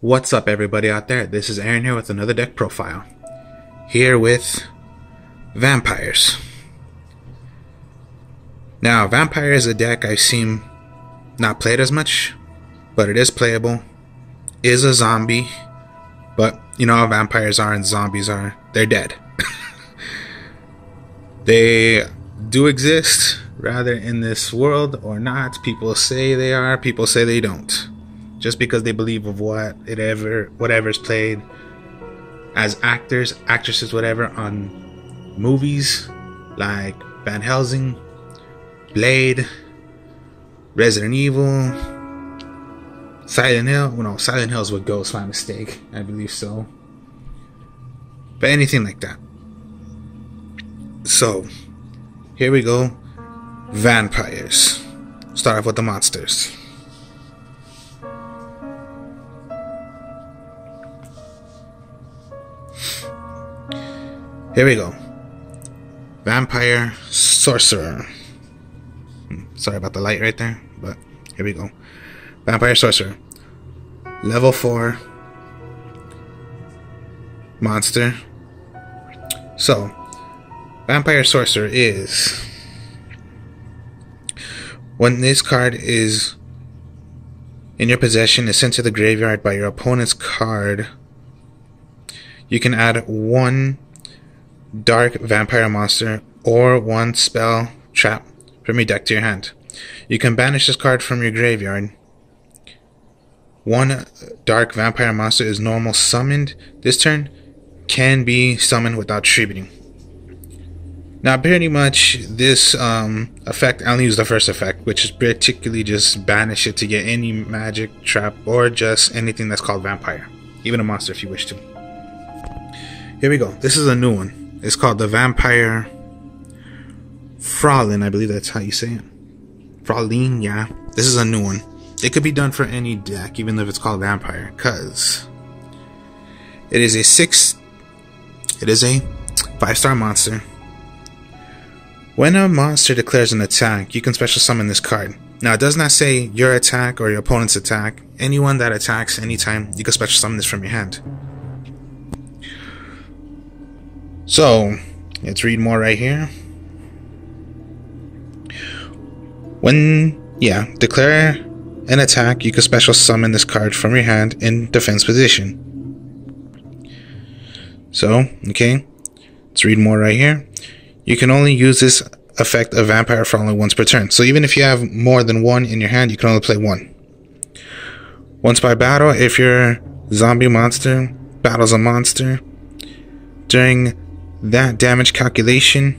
What's up, everybody out there? This is Aaron here with another deck profile. Here with Vampires. Now, Vampire is a deck I've seen not played as much, but it is playable. Is a zombie, but you know how vampires are and zombies are. They're dead. They do exist, rather in this world or not. People say they are, people say they don't. Just because they believe of whatever's played as actors, actresses, whatever, on movies like Van Helsing, Blade, Resident Evil, Silent Hill. Well, no, Silent Hill is with Ghost, my mistake. I believe so. But anything like that. So, here we go. Vampires. Start off with the monsters. Here we go. Vampire Sorcerer. Sorry about the light right there, but here we go. Vampire Sorcerer. Level 4 monster. So, Vampire Sorcerer is when this card is in your possession, is sent to the graveyard by your opponent's card. You can add one dark vampire monster or one spell trap from your deck to your hand. You can banish this card from your graveyard. One dark vampire monster is normal summoned this turn, can be summoned without tributing. Now pretty much this effect, I only use the first effect, which is particularly just banish it to get any magic, trap, or just anything that's called vampire. Even a monster if you wish to. Here we go. This is a new one. It's called the Vampire Fraulein. I believe that's how you say it. Fraulein, yeah. This is a new one. It could be done for any deck, even if it's called Vampire, because it is a 5-star monster. When a monster declares an attack, you can special summon this card. Now, it does not say your attack or your opponent's attack. Anyone that attacks anytime, you can special summon this from your hand. So, let's read more right here. Declare an attack, you can special summon this card from your hand in defense position. So, okay, let's read more right here. You can only use this effect of Vampire Fraulein once per turn. So even if you have more than one in your hand, you can only play one. Once by battle, if your zombie monster battles a monster, during that damage calculation,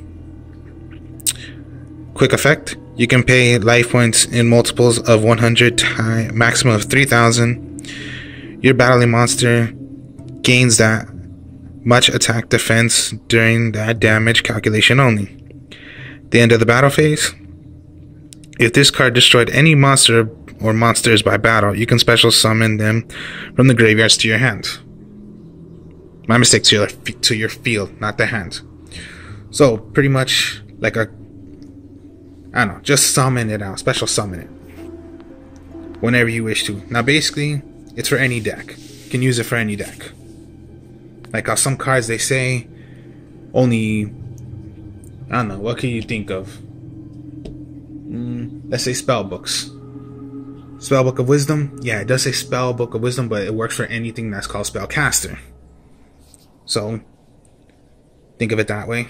quick effect, you can pay life points in multiples of 100 times, maximum of 3,000. Your battling monster gains that much attack defense during that damage calculation only. The end of the battle phase. If this card destroyed any monster or monsters by battle, you can special summon them from the graveyards to your hand. My mistake, to your field, not the hand. So pretty much like a, I don't know, just summon it out, special summon it whenever you wish to. Now basically, it's for any deck. You can use it for any deck. Like how some cards they say only, I don't know, what can you think of? Let's say spell books. Spell Book of Wisdom? Yeah, it does say Spell Book of Wisdom, but it works for anything that's called Spellcaster. So, think of it that way.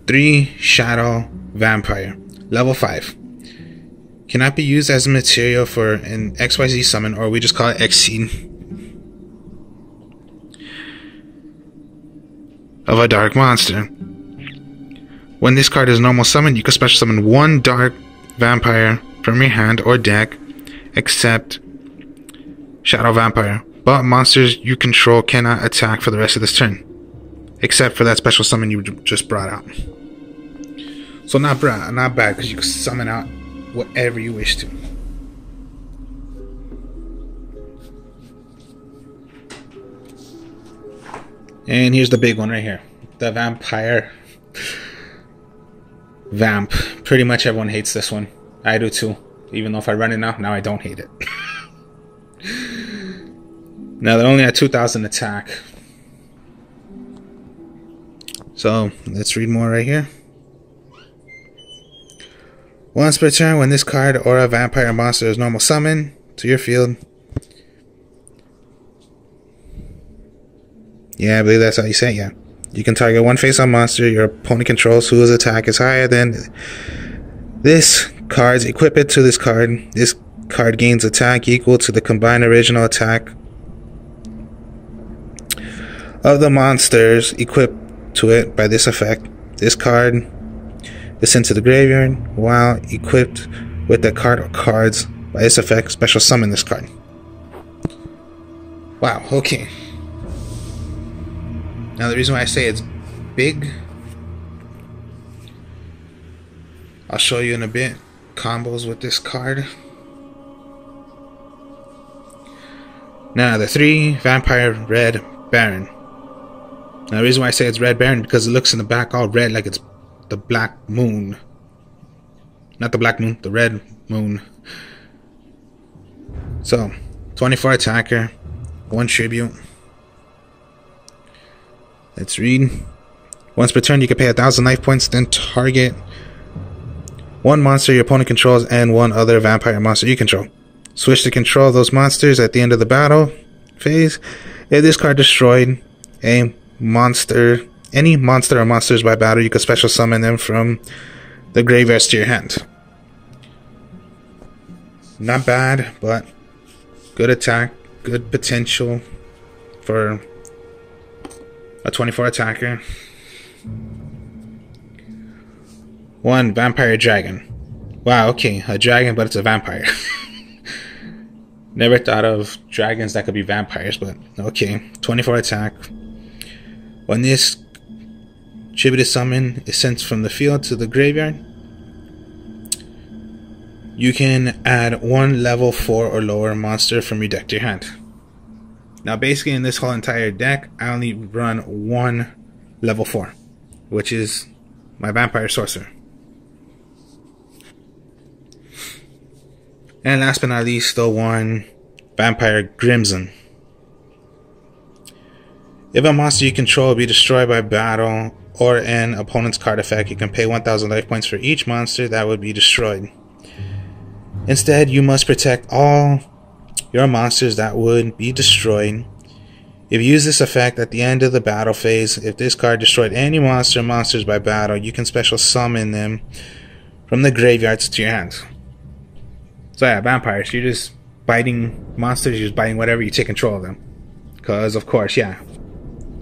3 Shadow Vampire. Level 5. Cannot be used as material for an XYZ summon, or we just call it Exceed, of a dark monster. When this card is normal summon, you can special summon one dark vampire from your hand or deck, except Shadow Vampire. But monsters you control cannot attack for the rest of this turn, except for that special summon you just brought out. So not bad, because you can summon out whatever you wish to. And here's the big one right here. The Vampire Vamp. Pretty much everyone hates this one. I do too. Even though if I run it now I don't hate it. Now they're only at 2,000 attack. So let's read more right here. Once per turn, when this card or a vampire monster is normal summon to your field. Yeah, I believe that's how you say it, yeah. You can target one face-on monster your opponent controls whose attack is higher than this card's. Equip it to this card. This card gains attack equal to the combined original attack of the monsters equipped to it by this effect. This card is sent to the graveyard while equipped with the card or cards by this effect. Special summon this card. Wow, okay. Now the reason why I say it's big, I'll show you in a bit combos with this card. Now the 3 Vampire Red Baron. Now the reason why I say it's Red Baron because it looks in the back all red like it's the Black Moon. Not the Black Moon, the Red Moon. So 24 attacker, 1 tribute. Let's read. Once per turn you can pay 1,000 life points, then target 1 monster your opponent controls and 1 other vampire monster you control. Switch to control those monsters at the end of the battle phase. If this card destroyed a monster, any monster or monsters by battle, you can special summon them from the graveyards to your hand. Not bad, but good attack, good potential for a 24 attacker. 1 Vampire Dragon. Wow, okay, a dragon, but it's a vampire. Never thought of dragons that could be vampires, but okay. 24 attack. When this tributed summon is sent from the field to the graveyard, you can add 1 level 4 or lower monster from your deck to your hand. Now basically in this whole entire deck, I only run 1 level 4, which is my Vampire Sorcerer. And last but not least, the 1 Vampire Crimson. If a monster you control be destroyed by battle or an opponent's card effect, you can pay 1,000 life points for each monster that would be destroyed. Instead, you must protect all your monsters that would be destroyed. If you use this effect at the end of the battle phase, if this card destroyed any monster or monsters by battle, you can special summon them from the graveyards to your hands. So yeah, vampires, you're just biting monsters, you're just biting whatever, you take control of them. Because, of course, yeah,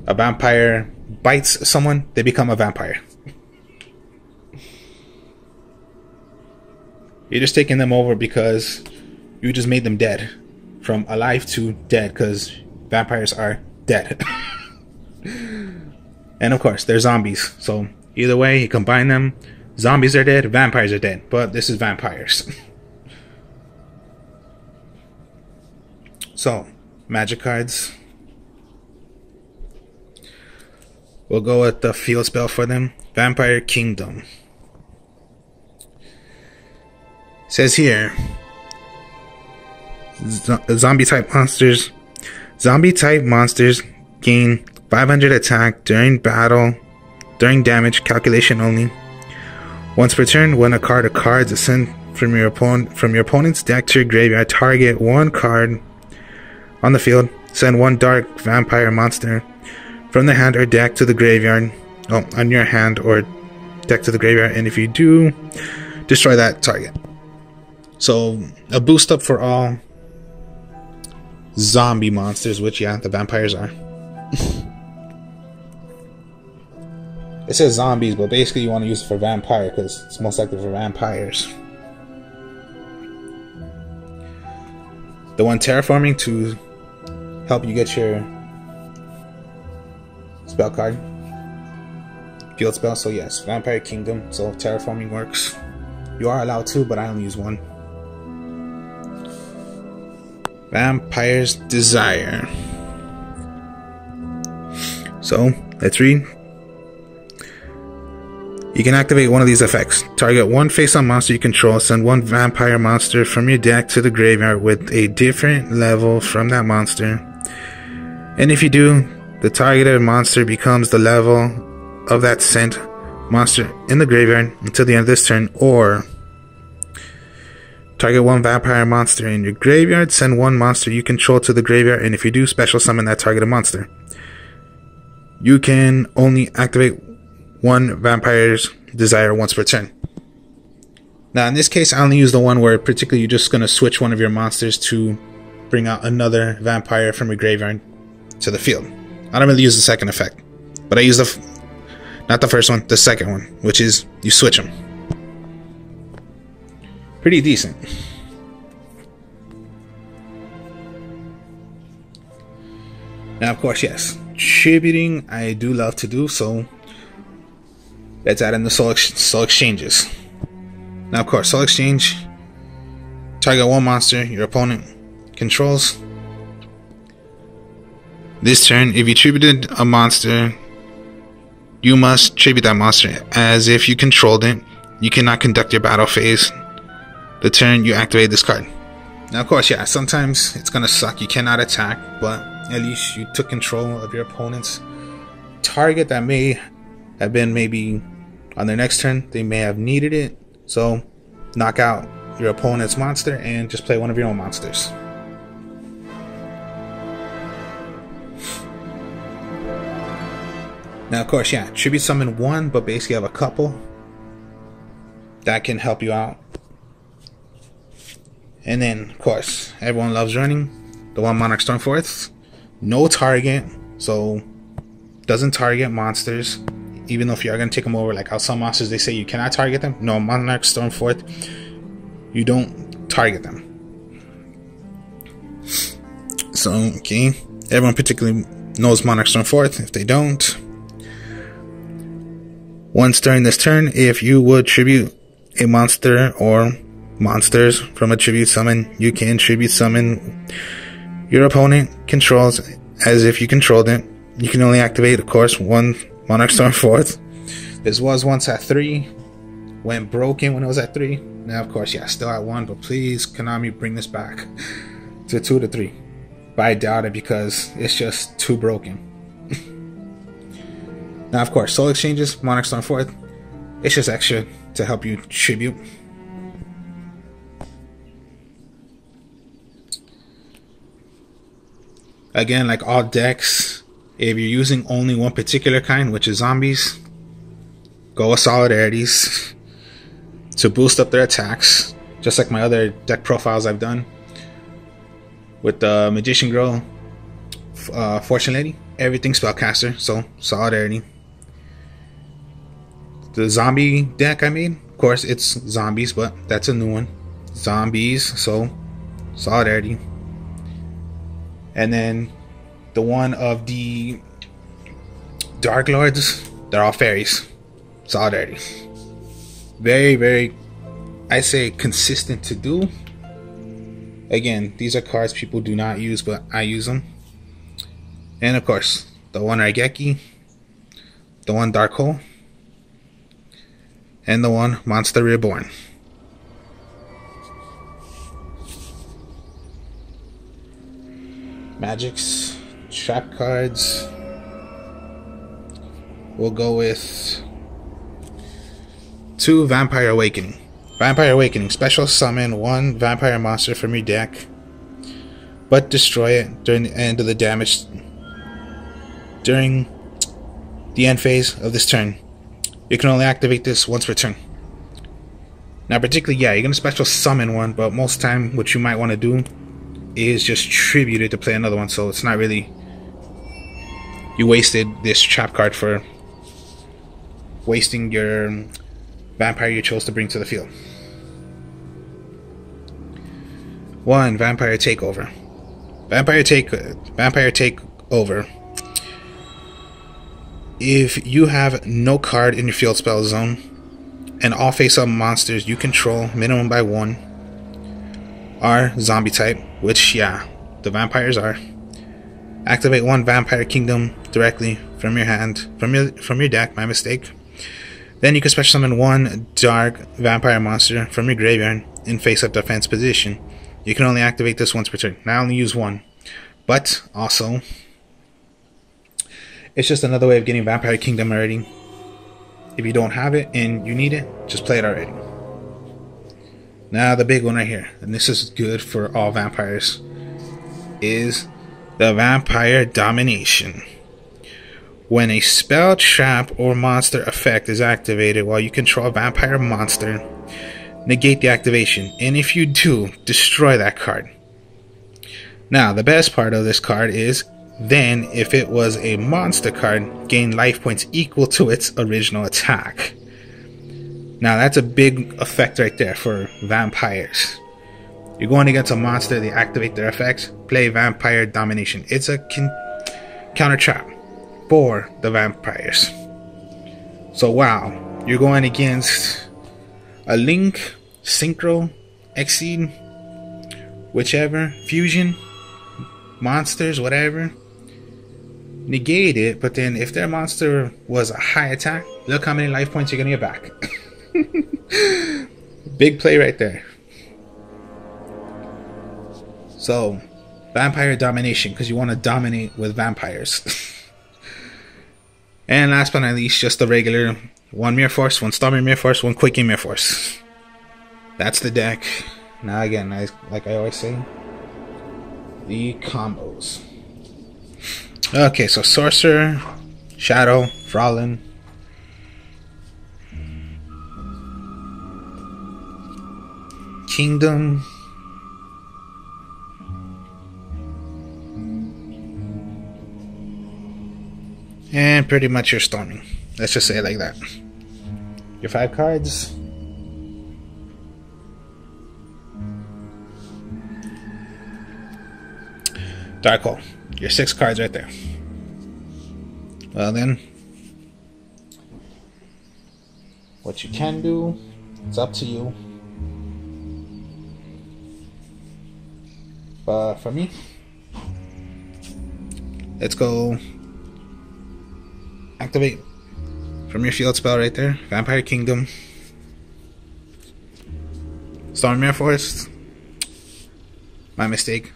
a vampire bites someone, they become a vampire. You're just taking them over because you just made them dead. From alive to dead, because vampires are dead. And of course, they're zombies. So either way, you combine them, zombies are dead, vampires are dead. But this is vampires. So, magic cards. We'll go with the field spell for them. Vampire Kingdom. It says here, zombie type monsters gain 500 attack during battle, during damage calculation only. Once per turn, when a card or cards is sent from your opponent's deck to your graveyard, target 1 card on the field, send 1 dark vampire monster from the hand or deck to the graveyard, on your hand or deck to the graveyard, and if you do, destroy that target. So a boost up for all zombie monsters, which yeah, the vampires are. It says zombies, but basically you want to use it for vampire because it's most likely for vampires. The 1 terraforming to help you get your spell card, field spell. So yes, Vampire Kingdom. So terraforming works. You are allowed to, but I only use 1. Vampire's Desire. So let's read. You can activate one of these effects. Target one face-up monster you control. Send one vampire monster from your deck to the graveyard with a different level from that monster. And if you do, the targeted monster becomes the level of that sent monster in the graveyard until the end of this turn. Or target one vampire monster in your graveyard. Send one monster you control to the graveyard. And if you do, special summon that targeted monster. You can only activate one vampire's desire once per turn. Now in this case, I only use the one where particularly you're just going to switch one of your monsters to bring out another vampire from your graveyard to the field. I don't really use the second effect, but I use not the first one, the second one, which is you switch them. Pretty decent. Now of course, yes, tributing I do love to do, so let's add in the soul exchanges. Now of course, soul exchange, target one monster your opponent controls. This turn, if you tributed a monster, you must tribute that monster as if you controlled it. You cannot conduct your battle phase the turn you activate this card. Now of course, yeah, sometimes it's gonna suck, you cannot attack, but at least you took control of your opponent's target that may have been maybe on their next turn, they may have needed it, so knock out your opponent's monster and just play one of your own monsters. Now of course, yeah, tribute summon one, but basically have a couple that can help you out. And then of course, everyone loves running the one Monarch Stormforth. No target, so doesn't target monsters, even though if you are going to take them over, like how some monsters they say you cannot target them. No, Monarch Stormforth, you don't target them. So okay, everyone particularly knows Monarch Stormforth. If they don't, once during this turn, if you would tribute a monster or monsters from a tribute summon, you can tribute summon your opponent controls as if you controlled it. You can only activate, of course, one Monarch Stormforth. This was once at 3, went broken when it was at 3. Now of course, yeah, still at 1, but please Konami bring this back to 2 to 3. But I doubt it because it's just too broken. Now of course, soul exchanges, Monarch Stormforth, it's just extra to help you tribute. Again, like all decks, if you're using only one particular kind, which is zombies, go with solidarities to boost up their attacks, just like my other deck profiles I've done with the Magician Girl, Fortune Lady, everything spellcaster, so solidarity. The zombie deck I made, of course it's zombies, but that's a new one, zombies, so solidarity. And then the one of the Dark Lords, they're all fairies, solidarity. Very, very, I say, consistent to do. Again, these are cards people do not use, but I use them. And of course, the one Raigeki, the one Dark Hole, and the one Monster Reborn. Magics, trap cards. We'll go with 2 Vampire Awakening. Vampire Awakening, special summon 1 vampire monster from your deck, but destroy it during the end of the damage. During the end phase of this turn, you can only activate this once per turn. Now particularly, yeah, you're going to special summon one, but most time what you might want to do is just tribute it to play another one, so it's not really, you wasted this trap card for wasting your vampire you chose to bring to the field. 1 Vampire Takeover. Vampire Takeover. If you have no card in your field spell zone and all face-up monsters you control, minimum by 1, are zombie type, which yeah, the vampires are, activate 1 Vampire Kingdom directly from your hand, from your deck, my mistake. Then you can special summon one dark vampire monster from your graveyard in face-up defense position. You can only activate this once per turn. Now I only use one. But also, it's just another way of getting Vampire Kingdom already. If you don't have it and you need it, just play it already. Now the big one right here, and this is good for all vampires, is the Vampire Domination. When a spell, trap, or monster effect is activated while you control a vampire monster, negate the activation, and if you do, destroy that card. Now, the best part of this card is, then, if it was a monster card, gain life points equal to its original attack. Now, that's a big effect right there for vampires. You're going against a monster, they activate their effects, play Vampire Domination. It's a counter trap for the vampires. So, wow, you're going against a Link, Synchro, Exceed, whichever, Fusion, monsters, whatever. Negate it, but then if their monster was a high attack, look how many life points you're gonna get back. Big play right there. So, Vampire Domination, because you want to dominate with vampires. And last but not least, just the regular one Mirror Force, one Stormy Mirror Force, one Quaking Mirror Force. That's the deck. Now again, like I always say, the combos. Okay, so Sorcerer, Shadow, Frolin, Kingdom, and pretty much your Storming. Let's just say it like that. Your 5 cards. Dark Hole. Your 6 cards right there. Well then, what you can do, it's up to you. But for me, let's go activate from your field spell right there, Vampire Kingdom, Storming Mirror Force. My mistake.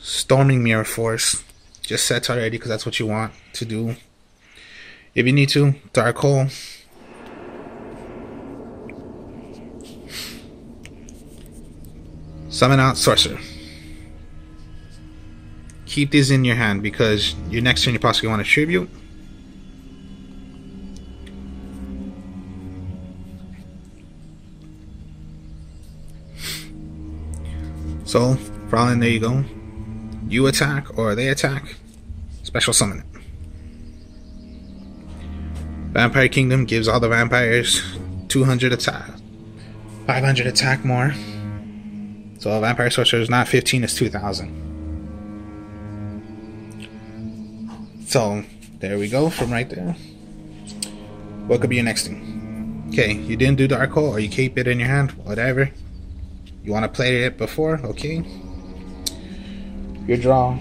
Storming Mirror Force. Just set already because that's what you want to do. If you need to, Dark Hole. Summon out Sorcerer. Keep these in your hand because your next turn you possibly want to tribute. So, Frolin, there you go. You attack or they attack, special summon it. Vampire Kingdom gives all the vampires 200 attack, 500 attack more. So a Vampire Sorcerer is not 15, it's 2,000. So there we go from right there. What could be your next thing? Okay, you didn't do Dark Hole or you keep it in your hand, whatever. You want to play it before, okay. Your draw.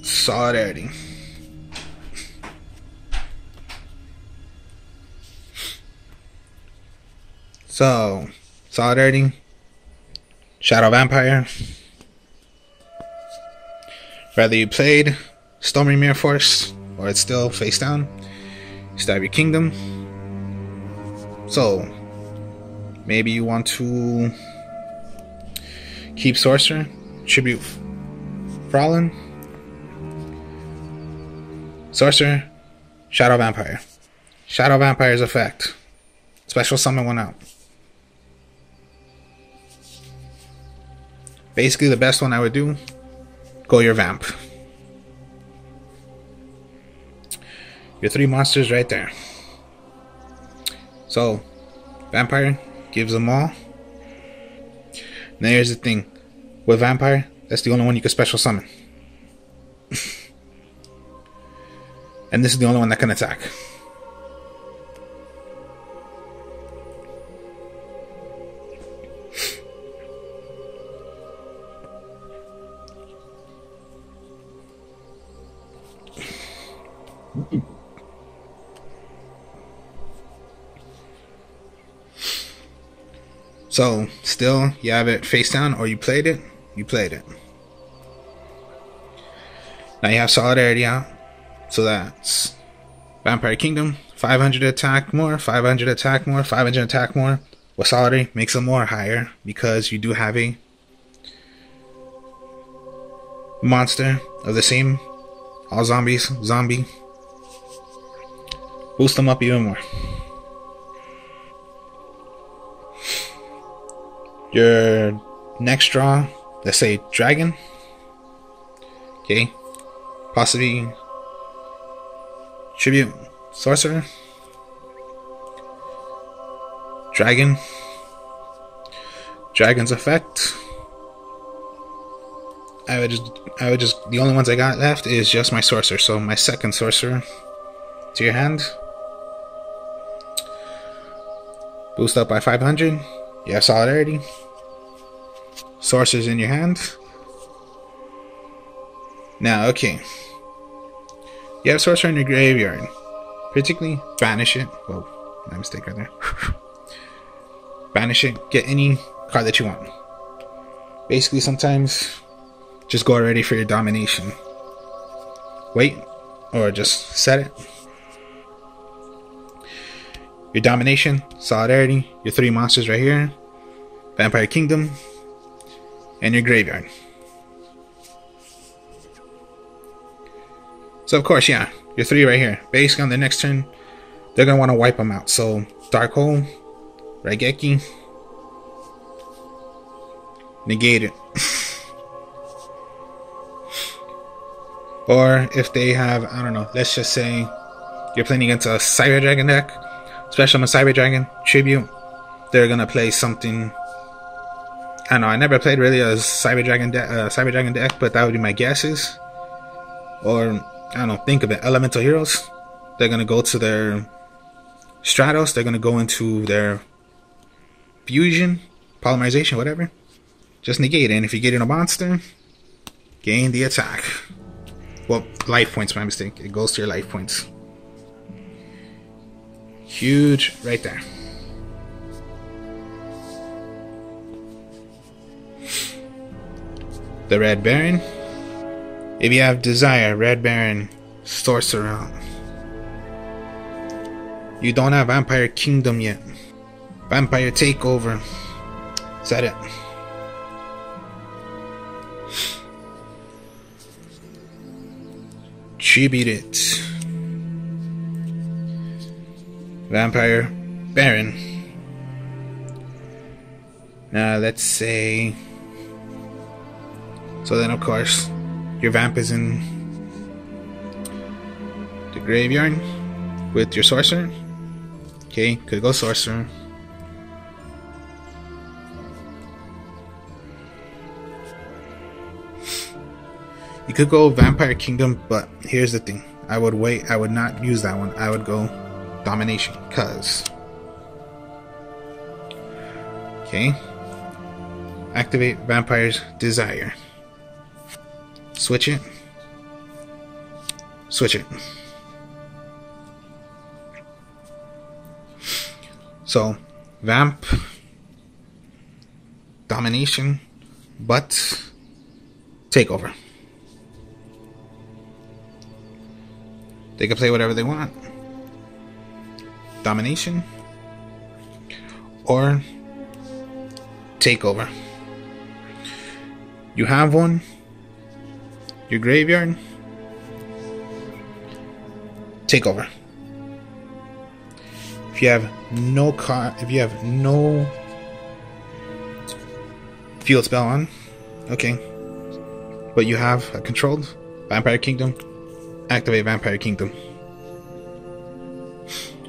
Solidarity. So, Solidarity. Shadow Vampire. Whether you played Stormy Mirror Force or it's still face down, stab your Kingdom. So, maybe you want to keep Sorcerer, tribute Frolin, Sorcerer, Shadow Vampire. Shadow Vampire's effect. Special summon one out. Basically the best one I would do, go your Vamp. Your 3 monsters right there. So, Vampire gives them all. Now here's the thing. With Vampire, that's the only one you can special summon. And this is the only one that can attack. So still you have it face down, or you played it. Now you have Solidarity out. So that's Vampire Kingdom, 500 attack more, 500 attack more, 500 attack more. With Solidarity makes it more higher because you do have a monster of the same, all zombies, zombie. Boost them up even more. Your next draw, let's say dragon. Okay, possibly tribute sorcerer, dragon, dragon's effect. I would just the only ones I got left is just my sorcerer. So my second sorcerer to your hand, boost up by 500. You have Solidarity. Sorcerers in your hand. Now, okay. You have Sorcerer in your graveyard. Particularly, banish it. Whoa, my mistake right there. Banish it. Get any card that you want. Basically, sometimes just go already for your domination. Wait, or just set it. Your domination, Solidarity, your 3 monsters right here, Vampire Kingdom, and your graveyard. So of course, yeah, your 3 right here. Basically on the next turn, they're gonna want to wipe them out. So Dark Hole, Raigeki, negate it. Or if they have, I don't know, let's just say you're playing against a Cyber Dragon deck. Special on Cyber Dragon, Tribute, they're gonna play something. I don't know, I never played really a Cyber Dragon deck, but that would be my guesses. Or, I don't know, think of it, Elemental Heroes. They're gonna go to their Stratos, they're gonna go into their Fusion, Polymerization, whatever. Just negate it, and if you get in a monster, gain the attack. Well, life points, my mistake. It goes to your life points. Huge right there. The Red Baron. If you have Desire, Red Baron, Sorcerer out. You don't have Vampire Kingdom yet. Vampire Takeover. Set it. Tribute it. Vampire Baron. Now let's say, so then of course your vamp is in the graveyard with your sorcerer. Okay, could go sorcerer. You could go Vampire Kingdom, but here's the thing. I would wait. I would not use that one. I would go Domination, cause okay, activate Vampire's Desire. Switch it. Switch it. So Vamp, Domination, but Takeover. They can play whatever they want. Domination or Takeover. You have one. Your graveyard. Takeover. If you have no field spell on, okay, but you have a controlled Vampire Kingdom, activate Vampire Kingdom.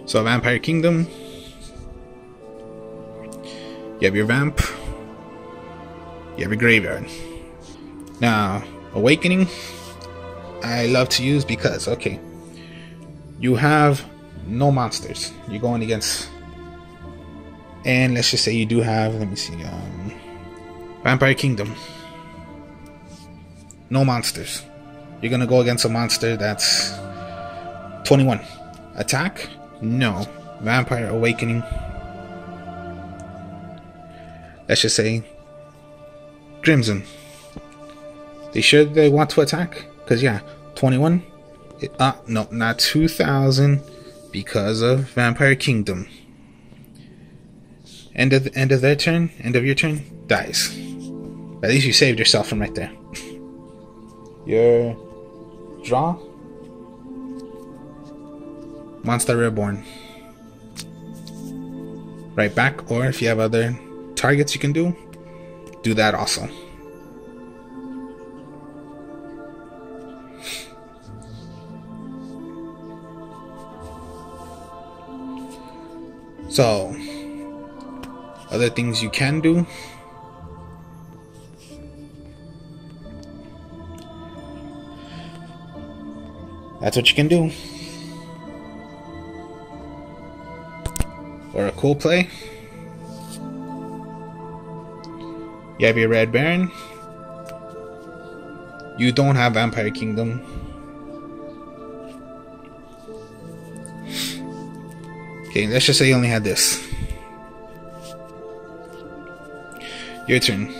So Vampire Kingdom, you have your vamp, you have your graveyard. Now Awakening, I love to use because, okay, you have no monsters. You're going against, and let's just say you do have, let me see, Vampire Kingdom. No monsters. You're gonna go against a monster that's 21. Attack? No. Vampire Awakening. let's just say Crimson. They want to attack? Because yeah, 21. No, not 2,000 because of Vampire Kingdom. End of their turn. End of your turn. Dies. At least you saved yourself from right there. Your draw. Monster Reborn. Right back, or if you have other targets you can do that also. So, other things you can do. That's what you can do. Or a cool play. You have your Red Baron. You don't have Vampire Kingdom. Okay, let's just say you only had this. Your turn.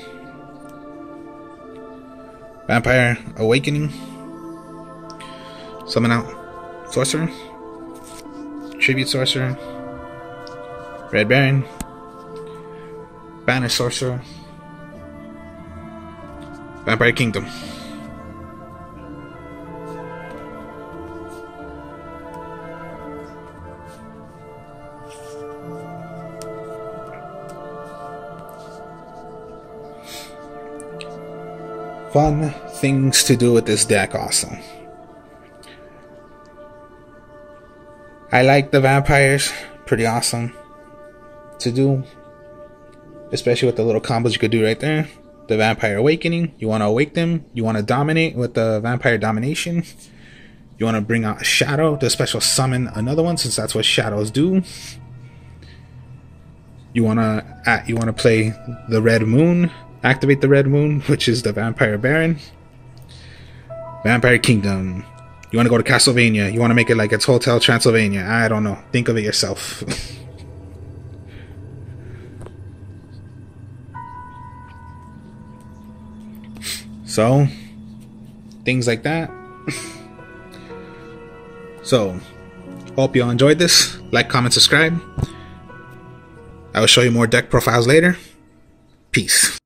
Vampire Awakening. Summon out Sorcerer. Tribute Sorcerer. Red Baron. Banner Sorcerer. Vampire Kingdom. Fun things to do with this deck also. I like the vampires. Pretty awesome to do. Especially with the little combos you could do right there. The Vampire Awakening. You want to awake them. You want to dominate with the Vampire Domination. You want to bring out a Shadow to special summon another one, since that's what shadows do. You want to play the Red Moon. Activate the Red Moon, which is the Vampire Baron. Vampire Kingdom. You want to go to Castlevania. You want to make it like it's Hotel Transylvania. I don't know. Think of it yourself. So, things like that. So, hope you all enjoyed this. Like, comment, subscribe. I will show you more deck profiles later. Peace.